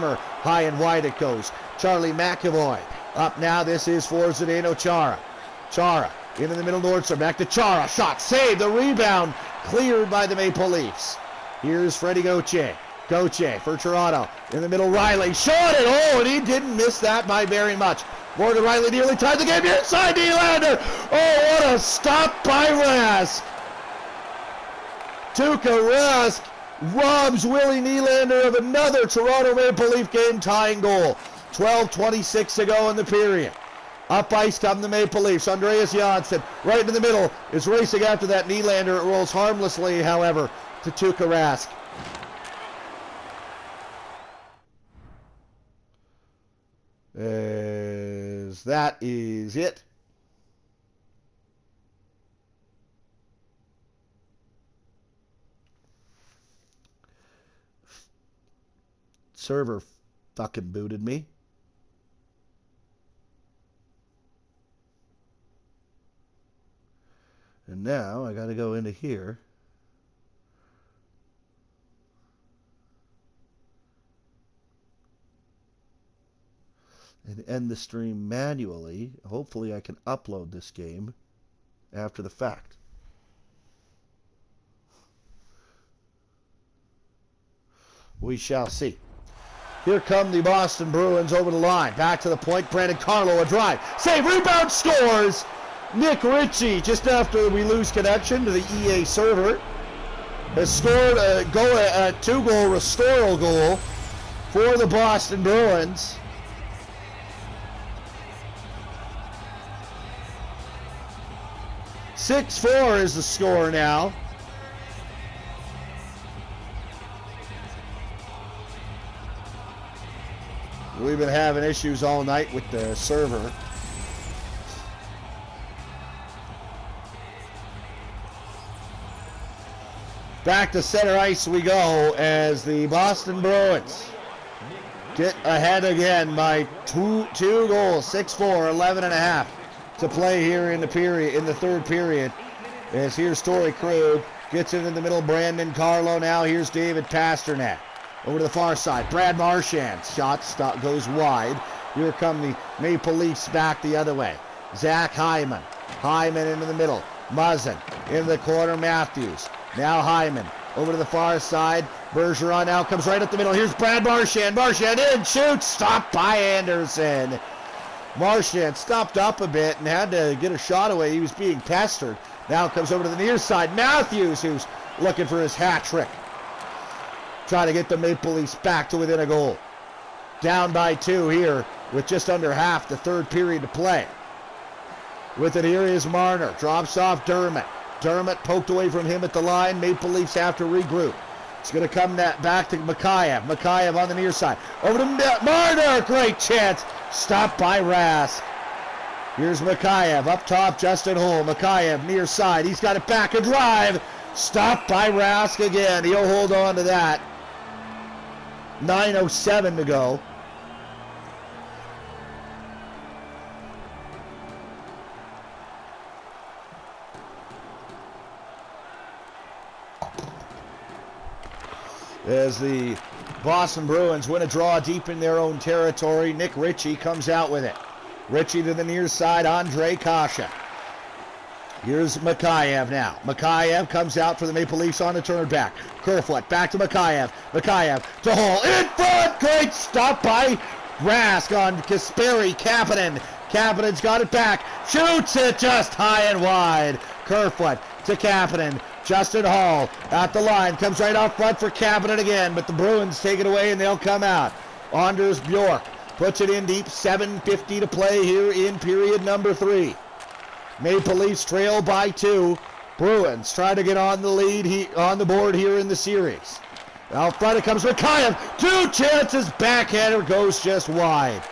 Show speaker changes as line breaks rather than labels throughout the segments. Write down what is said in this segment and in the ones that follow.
High and wide it goes. Charlie McAvoy up now. This is for Zdeno Chara. Chara into the middle, Nordstrom. Back to Chara. Shot saved. The rebound cleared by the Maple Leafs. Here's Freddie Gauthier. Gauthier for Toronto. In the middle, Riley. Shot it. Oh, and he didn't miss that by very much. Morgan Riley nearly tied the game. Inside Nylander. Oh, what a stop by Rask. Tuukka Rask robs Willie Nylander of another Toronto Maple Leaf game tying goal. 12:26 to go in the period. Up ice come the Maple Leafs. Andreas Johnsson right in the middle is racing after that Nylander. It rolls harmlessly, however, to Tuukka Rask. As that is it. Server fucking booted me. And now I gotta go into here. And end the stream manually. Hopefully I can upload this game after the fact. We shall see. Here come the Boston Bruins over the line. Back to the point. Brandon Carlo, a drive. Save, rebound, scores! Nick Ritchie, just after we lose connection to the EA server, has scored a 2-goal restoral goal for the Boston Bruins. (6-4) is the score now. We've been having issues all night with the server. Back to center ice we go as the Boston Bruins get ahead again by two goals, 6-4, 11.5 to play here in the period, in the third period. As here's Torrey Krug, gets it in the middle, Brandon Carlo now. Here's David Pastrnak. Over to the far side, Brad Marchand. Shot goes wide. Here come the Maple Leafs back the other way. Zach Hyman. Hyman into the middle. Muzzin into the corner, Matthews. Now Hyman over to the far side. Bergeron now comes right up the middle. Here's Brad Marchand. Marchand in, shoots, stopped by Anderson. Marchand stopped up a bit and had to get a shot away. He was being pestered. Now comes over to the near side. Matthews, who's looking for his hat trick. Trying to get the Maple Leafs back to within a goal. Down by 2 here with just under half the third period to play. With it here is Marner. Drops off Dermott. Dermott poked away from him at the line. Maple Leafs have to regroup. It's going to come back to Mikheyev. Mikheyev on the near side. Over to Marner. Great chance. Stopped by Rask. Here's Mikheyev. Up top, Justin Holl. Mikheyev near side. He's got it back. A drive. Stopped by Rask again. He'll hold on to that. 9:07 to go. As the Boston Bruins win a draw deep in their own territory, Nick Ritchie comes out with it. Ritchie to the near side, Andre Kasha. Here's Mikheyev now. Mikheyev comes out for the Maple Leafs on the turn back. Kerfoot back to Mikheyev. Mikheyev to Hall. In front! Great stop by Rask on Kasperi Kapanen. Kapanen's got it back. Shoots it just high and wide. Kerfoot to Kapanen. Justin Hall at the line. Comes right out front for Kapanen again. But the Bruins take it away and they'll come out. Anders Bjork puts it in deep. 7:50 to play here in period number 3. Maple Leafs trail by 2. Bruins try to get on the lead on the board here in the series. Out front it comes Mikheyev. 2 chances. Backhander goes just wide.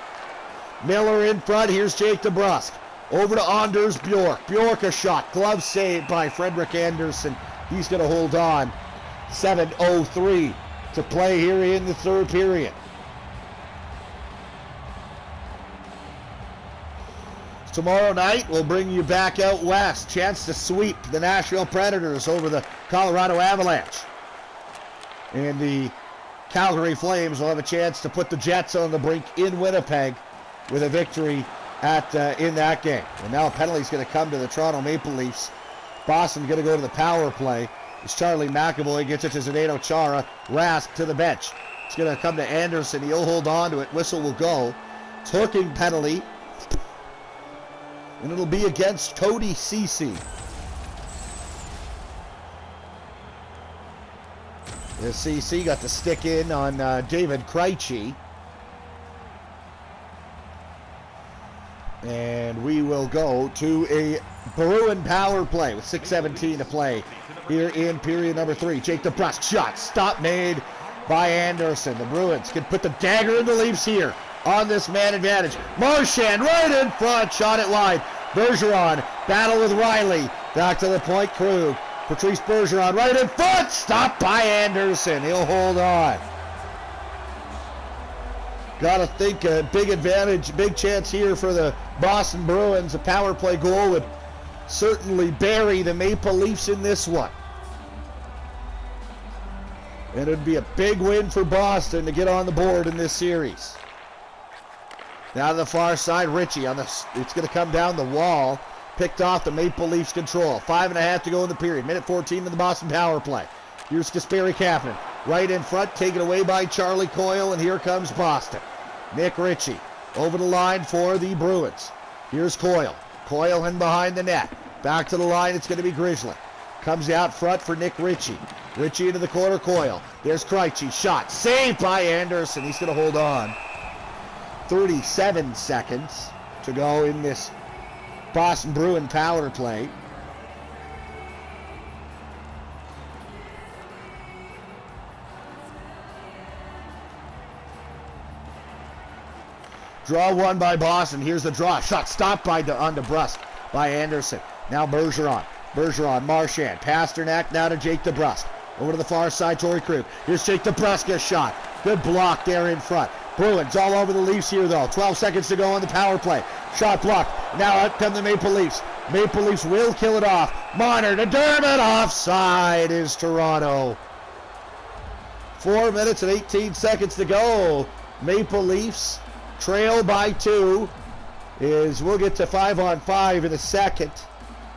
Miller in front. Here's Jake DeBrusk. Over to Anders Bjork. Bjork a shot. Glove saved by Frederik Andersen. He's going to hold on. 7:03 to play here in the third period. Tomorrow night, we'll bring you back out west. Chance to sweep the Nashville Predators over the Colorado Avalanche. And the Calgary Flames will have a chance to put the Jets on the brink in Winnipeg with a victory in that game. And now a penalty is going to come to the Toronto Maple Leafs. Boston going to go to the power play. As Charlie McAvoy gets it to Zdeno Chara. Rask to the bench. It's going to come to Anderson. He'll hold on to it. Whistle will go. Hooking penalty. And it'll be against Cody Ceci. The CC got the stick in on David Krejci. And we will go to a Bruin power play with 6:17 to play here in period number 3. Jake DeBrusk shot. Stop made by Anderson. The Bruins can put the dagger in the Leafs here on this man advantage. Marchand right in front. Shot it wide. Bergeron battle with Riley. Back to the point. Krug. Patrice Bergeron right in front. Stopped by Anderson. He'll hold on. Got to think a big advantage, big chance here for the Boston Bruins. A power play goal would certainly bury the Maple Leafs in this one. And it'd be a big win for Boston to get on the board in this series. Now to the far side, Ritchie on it's going to come down the wall. Picked off the Maple Leafs control. 5.5 to go in the period. Minute 14 in the Boston power play. Here's Kasperi Kapanen. Right in front, taken away by Charlie Coyle, and here comes Boston. Nick Ritchie over the line for the Bruins. Here's Coyle. Coyle in behind the net. Back to the line, it's going to be Grishland. Comes out front for Nick Ritchie. Ritchie into the corner, Coyle. There's Krejci. Shot. Saved by Anderson. He's going to hold on. 37 seconds to go in this Boston Bruin power play. Draw one by Boston. Here's the draw. Shot stopped on DeBrusk by Anderson. Now Bergeron. Marchand. Pasternak now to Jake DeBrusk. Over to the far side, Torrey Krug. Here's Jake DeBrusk, a shot. Good block there in front. Bruins all over the Leafs here, though. 12 seconds to go on the power play. Shot blocked. Now out come the Maple Leafs. Maple Leafs will kill it off. Marner to Dermott. Offside is Toronto. 4 minutes and 18 seconds to go. Maple Leafs trail by 2. We'll get to 5-on-5 in a second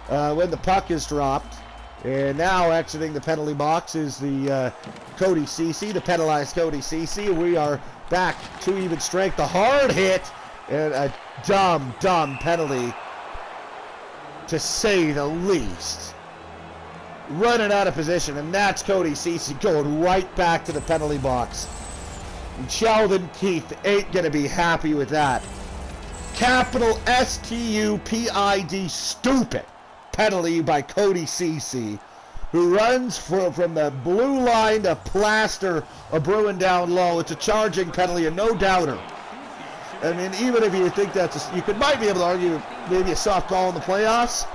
when the puck is dropped. And now exiting the penalty box is the Cody Ceci, the penalized Cody Ceci. We are back to even strength. The hard hit and a dumb penalty, to say the least. Running out of position, and that's Cody Ceci going right back to the penalty box. And Sheldon Keefe ain't going to be happy with that. Capital S-T-U-P-I-D, stupid penalty by Cody Ceci, who runs from the blue line to plaster a Bruin down low. It's a charging penalty, and no doubter. I mean, even if you think might be able to argue maybe a soft call in the playoffs,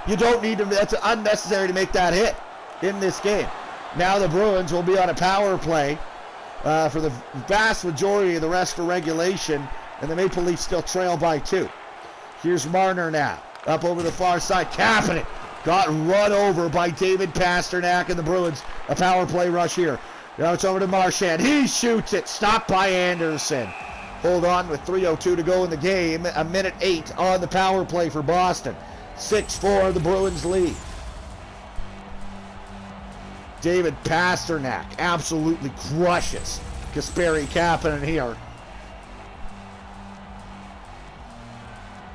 you don't need to. That's unnecessary to make that hit in this game. Now the Bruins will be on a power play for the vast majority of the rest of regulation, and the Maple Leafs still trail by 2. Here's Marner now. Up over the far side. Kapanen got run over by David Pasternak, and the Bruins a power play rush here. Now it's over to Marchand. He shoots it. Stopped by Anderson. Hold on with 3:02 to go in the game. A minute 8 on the power play for Boston. 6-4 the Bruins lead. David Pasternak absolutely crushes Kasperi Kapanen here.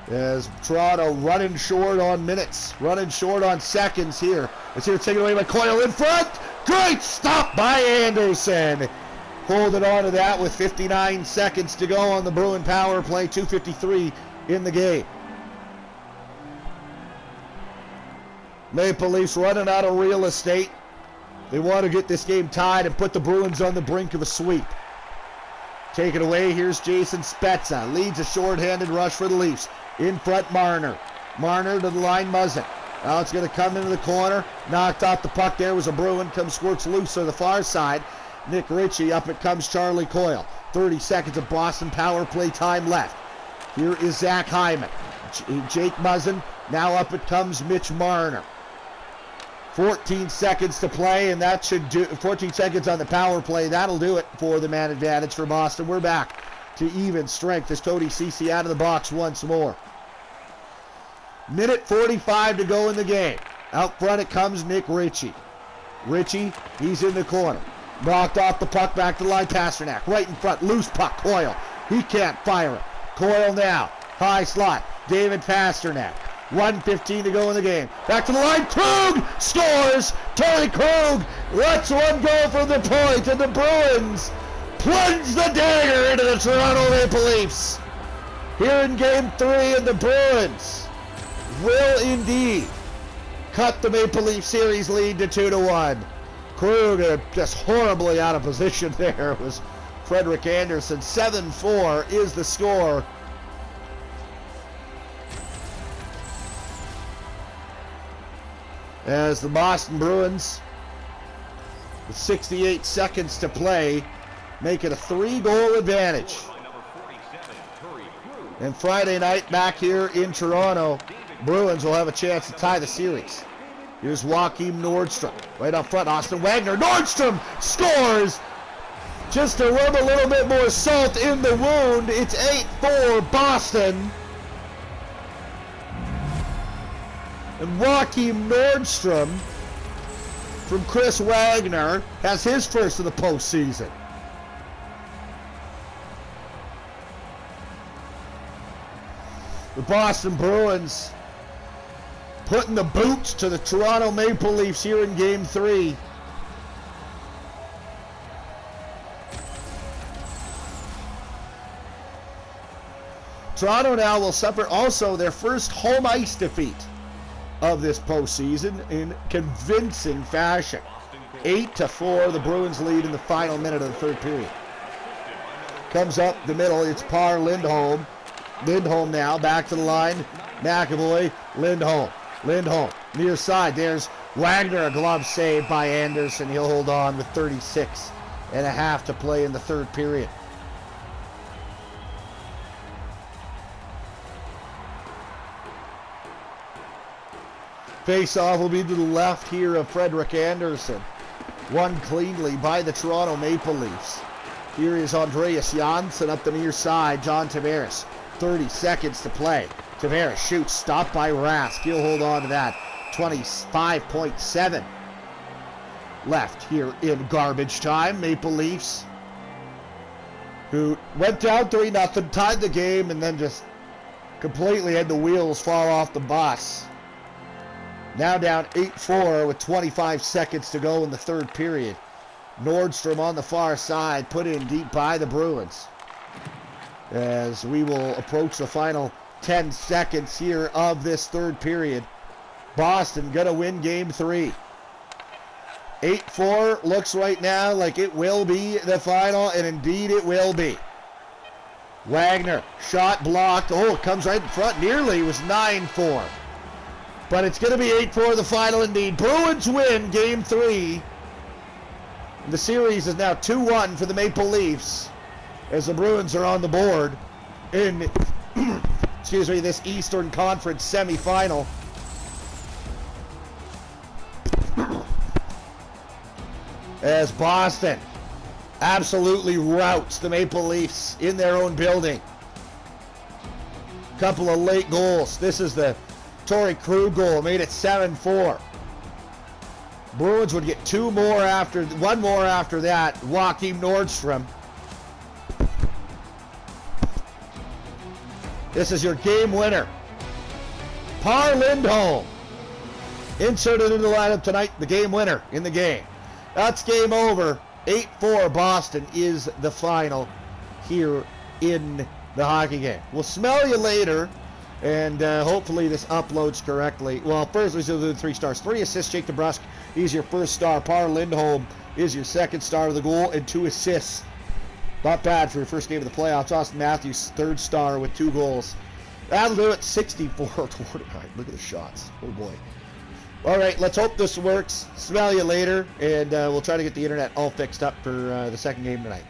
As Toronto running short on minutes, running short on seconds here. It's here taken away by Coyle in front. Great stop by Anderson. Holding on to that with 59 seconds to go on the Bruin power play. 2:53 in the game. Maple Leafs running out of real estate. They want to get this game tied and put the Bruins on the brink of a sweep. Take it away. Here's Jason Spezza. Leads a short-handed rush for the Leafs. In front, Marner. Marner to the line, Muzzin. Now it's going to come into the corner. Knocked off the puck there. Was a Bruin. Comes squirts loose on the far side. Nick Ritchie. Up it comes Charlie Coyle. 30 seconds of Boston power play time left. Here is Zach Hyman. Jake Muzzin. Now up it comes Mitch Marner. 14 seconds to play, and that should do 14 seconds on the power play. That'll do it for the man advantage for Boston. We're back to even strength as Cody Ceci out of the box once more. Minute 45 to go in the game. Out front it comes Nick Ritchie. Ritchie, he's in the corner. Knocked off the puck, back to the line, Pasternak. Right in front, loose puck, Coyle. He can't fire it. Coyle now, high slot, David Pasternak. 1:15 to go in the game. Back to the line, Krug scores! Torrey Krug lets one go for the point, and the Bruins plunge the dagger into the Toronto Maple Leafs. Here in Game 3, and the Bruins will indeed cut the Maple Leaf Series lead to 2-1. Krug just horribly out of position there. It was Frederik Andersen. 7-4 is the score. As the Boston Bruins, with 68 seconds to play, make it a 3-goal advantage. And Friday night back here in Toronto, Bruins will have a chance to tie the series. Here's Joachim Nordstrom, right up front, Austin Wagner. Nordstrom scores! Just to rub a little bit more salt in the wound, it's 8-4 Boston. And Joachim Nordstrom from Chris Wagner has his first of the postseason. The Boston Bruins putting the boots to the Toronto Maple Leafs here in Game 3. Toronto now will suffer also their first home ice defeat of this postseason in convincing fashion. 8-4, the Bruins lead in the final minute of the third period. Comes up the middle, it's Par Lindholm. Lindholm now, back to the line. McAvoy, Lindholm. Lindholm, near side, there's Wagner, a glove save by Andersen. He'll hold on with 36 and a half to play in the third period. Face-off will be to the left here of Frederik Andersen. Won cleanly by the Toronto Maple Leafs. Here is Andreas Janssen up the near side. John Tavares, 30 seconds to play. Tavares shoots, stopped by Rask. He'll hold on to that. 25.7 left here in garbage time. Maple Leafs, who went down 3-0, tied the game, and then just completely had the wheels fall off the bus. Now down 8-4 with 25 seconds to go in the third period. Nordstrom on the far side, put in deep by the Bruins. As we will approach the final 10 seconds here of this third period. Boston gonna win Game 3. 8-4 looks right now like it will be the final, and indeed it will be. Wagner, shot blocked. Oh, it comes right in front. Nearly was 9-4. But it's going to be 8-4 the final indeed. Bruins win Game 3. The series is now 2-1 for the Maple Leafs as the Bruins are on the board in this Eastern Conference semifinal. As Boston absolutely routs the Maple Leafs in their own building. Couple of late goals. This is the Torrey Krug goal, made it 7-4. Bruins would get one more after that. Joachim Nordstrom. This is your game winner. Par Lindholm inserted into the lineup tonight, the game winner in the game. That's game over. 8-4 Boston is the final here in the hockey game. We'll smell you later. And hopefully this uploads correctly. Well, first let's do the 3 stars. 3 assists, Jake DeBrusk. He's your first star. Par Lindholm is your second star of the goal, and 2 assists. Not bad for your first game of the playoffs. Austin Matthews, third star with 2 goals. That'll do it. 64-49. Look at the shots. Oh boy. All right, let's hope this works. Smell you later, and we'll try to get the internet all fixed up for the second game tonight.